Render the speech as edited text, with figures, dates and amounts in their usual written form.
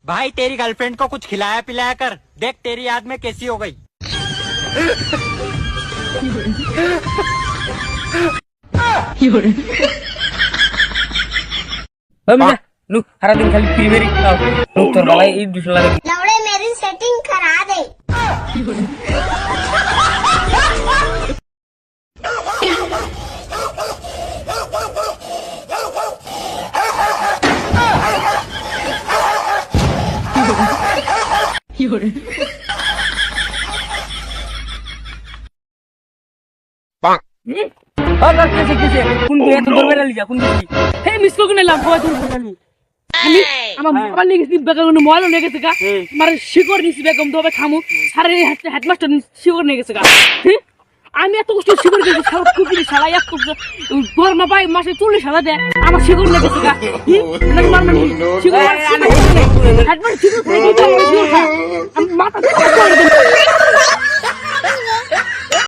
भाई तेरी गर्लफ्रेंड को कुछ खिलाया पिलाया कर, देख तेरी याद में कैसी हो गई। सारा दिन खाली फ्री मेरी তোর বালাই এই দুশো লাগে लौड़े मेरी सेटिंग करा दे। কিসে কোন এত দরবার লিজা কোন দিছি হে মিস কল কোনে লাভ হয় তোর আমি আমার মোবাইল নিয়ে গেছি বেগম মোবাইল নিয়ে গেছে গা আমার শিকড় নিছি বেগম দবে খামু সারে হেডমাস্টার শিকড় নিয়ে গেছে গা আমি এত কষ্ট শিকড় গেছি সব কুকুরি শালা এক দরমা পাই মাসে 40,000 দেয় আমার শিকড় নিয়ে গেছে গা নাকি মারমান শিকড় হেডমাস্টার শিকড় খাই দিতে আমার শিকড় আমি মাথা